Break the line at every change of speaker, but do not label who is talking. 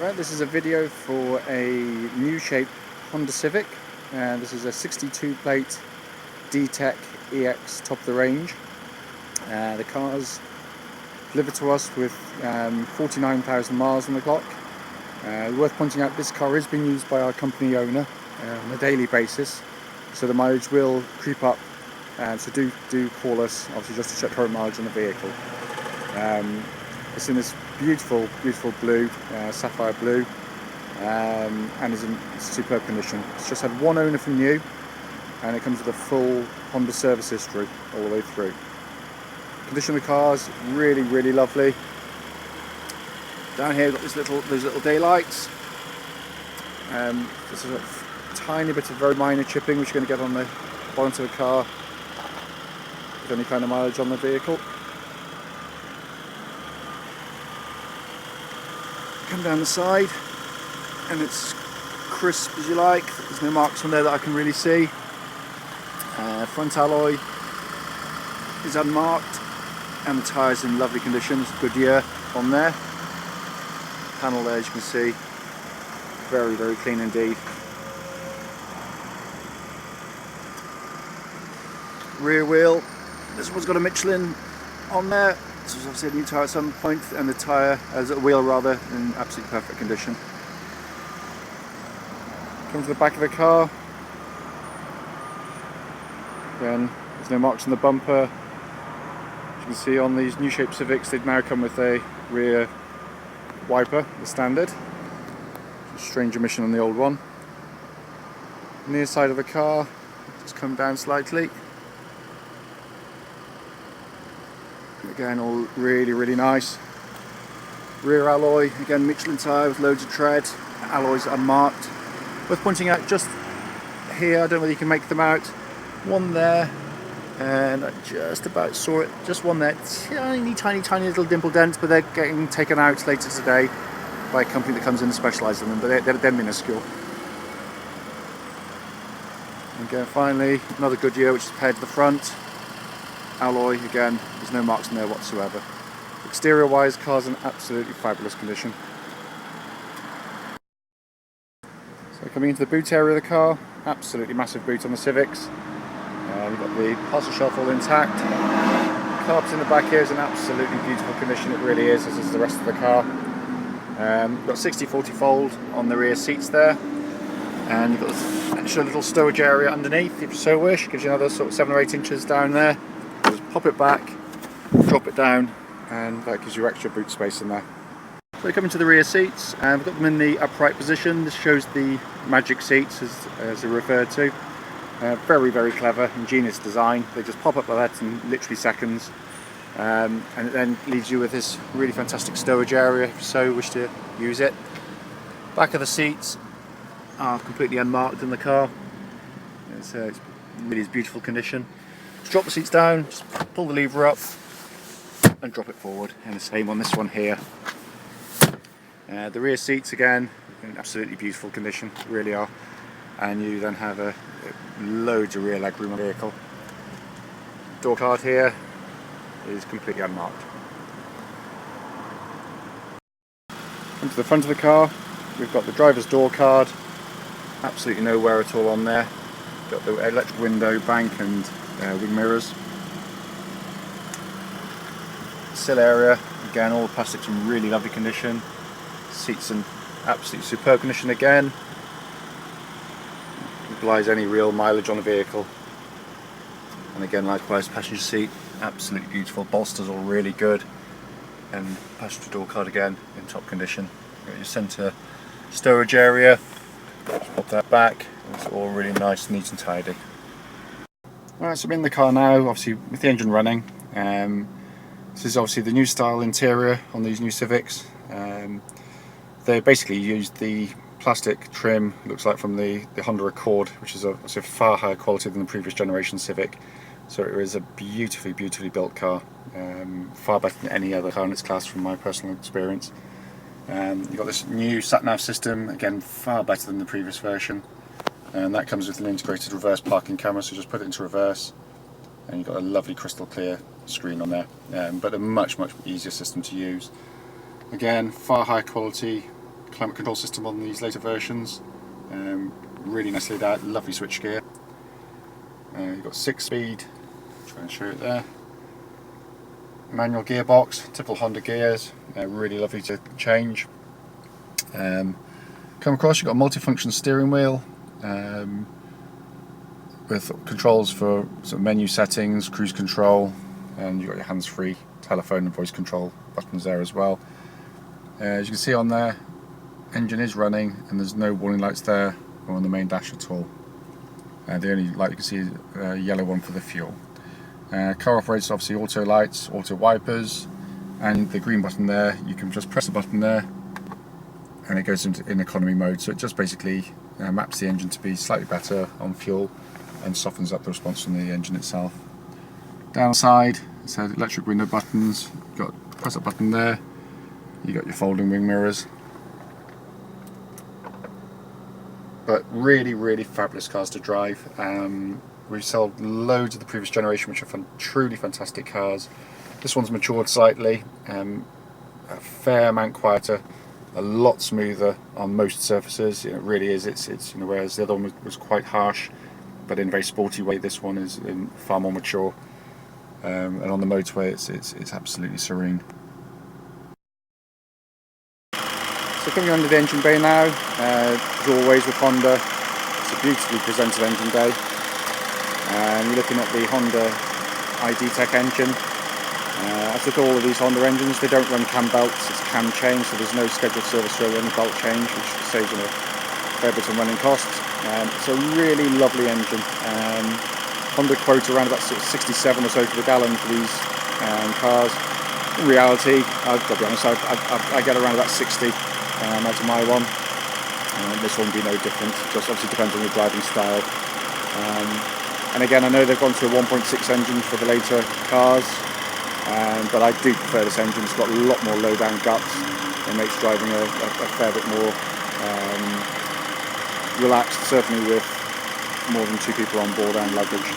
Right, this is a video for a new shape Honda Civic. This is a 62 plate DTEC EX top of the range. The car's delivered to us with 49,000 miles on the clock. Worth pointing out, this car is being used by our company owner on a daily basis, so the mileage will creep up. So do call us, obviously, just to check current mileage on the vehicle. It's in this beautiful blue, sapphire blue, and is in superb condition. It's just had one owner from new, and it comes with a full Honda service history all the way through. Condition of the car is really lovely. Down here we've got those little daylights. There's a tiny bit of very minor chipping which you're going to get on the bonnet of the car with any kind of mileage on the vehicle. Come down the side and it's crisp as you like. There's no marks on there that I can really see. Front alloy is unmarked and the tyres in lovely condition. It's Goodyear on there. Panel there, as you can see, very clean indeed. Rear wheel, this one's got a Michelin on there. This was obviously a new tyre at some point, and the tyre, as a wheel rather, in absolutely perfect condition. Come to the back of the car. Again, there's no marks on the bumper. As you can see on these new shape Civics, they've now come with a rear wiper, the standard. Strange omission on the old one. Near side of the car, just come down slightly. Again, all really nice. Rear alloy, again Michelin tyre with loads of tread, alloys unmarked. Worth pointing out just here, I don't know whether you can make them out, one there, and I just about saw it, just one there, tiny little dimple dents, but they're getting taken out later today by a company that comes in and specialises in them, but they're minuscule. And again, finally, another Goodyear which is paired to the front. Alloy, again, there's no marks in there whatsoever. Exterior wise, car's in absolutely fabulous condition. So coming into the boot area of the car, absolutely massive boot on the Civics. We've got the parcel shelf all intact. Carpet in the back here is in absolutely beautiful condition, it really is, as is the rest of the car. We've got 60/40 fold on the rear seats there, and you've got this extra little stowage area underneath if you so wish. Gives you another sort of 7 or 8 inches down there. Just pop it back, drop it down, and that gives you extra boot space in there. So we come into the rear seats, and we've got them in the upright position. This shows the magic seats, as they're referred to. Very clever, ingenious design. They just pop up like that in literally seconds, and it then leaves you with this really fantastic stowage area if you so wish to use it. Back of the seats are completely unmarked in the car. It's really beautiful condition. Just drop the seats down, just pull the lever up and drop it forward, and the same on this one here. The rear seats again in absolutely beautiful condition, really are, and you then have loads of rear leg room on the vehicle. Door card here is completely unmarked. Into the front of the car, we've got the driver's door card, absolutely no wear at all on there. Got the electric window bank and wing mirrors. Sill area, again all the plastics in really lovely condition. Seats in absolutely superb condition again. Implies any real mileage on the vehicle. And again, likewise, passenger seat, absolutely beautiful. Bolsters all really good, and passenger door card again in top condition. Got your centre storage area. Just pop that back. It's all really nice, neat and tidy. Alright, so I'm in the car now, obviously with the engine running. This is obviously the new style interior on these new Civics. They basically used the plastic trim, looks like from the Honda Accord, which is a far higher quality than the previous generation Civic. So it is a beautifully built car, far better than any other car in its class from my personal experience. You've got this new sat-nav system, again far better than the previous version, and that comes with an integrated reverse parking camera, so just put it into reverse and you've got a lovely crystal clear screen on there, but a much easier system to use. Again, far higher quality, climate control system on these later versions. Really nicely laid out, lovely switch gear. You've got 6-speed, try and show it there. Manual gearbox, typical Honda gears, really lovely to change. Come across, you've got a multifunction steering wheel with controls for sort of menu settings, cruise control, and you've got your hands-free telephone and voice control buttons there as well. As you can see on there, engine is running and there's no warning lights there or on the main dash at all. The only light you can see is a yellow one for the fuel. Car operates obviously auto lights, auto wipers, and the green button there, you can just press the button there and it goes in economy mode, so it just basically maps the engine to be slightly better on fuel and softens up the response from the engine itself. Downside, it says electric window buttons, you've got press that button there, you got your folding wing mirrors. But really fabulous cars to drive. We've sold loads of the previous generation, which are truly fantastic cars. This one's matured slightly, a fair amount quieter, a lot smoother on most surfaces. It really is. It's whereas the other one was quite harsh, but in a very sporty way. This one is far more mature, and on the motorway, it's absolutely serene. So coming under the engine bay now, as always with Honda, it's a beautifully presented engine bay. And you're looking at the Honda DTEC engine. As with all of these Honda engines, they don't run cam belts, it's cam change, so there's no scheduled service or any belt change, which saves them a fair bit of running costs. It's a really lovely engine. Honda quote around about sort of 67 or so to the gallon for these cars. In reality, I've got to be honest, I get around about 60 out of my one. This one will be no different, just obviously depends on your driving style. And again, I know they've gone to a 1.6 engine for the later cars, but I do prefer this engine. It's got a lot more low down guts. It makes driving a fair bit more relaxed, certainly with more than 2 people on board and luggage.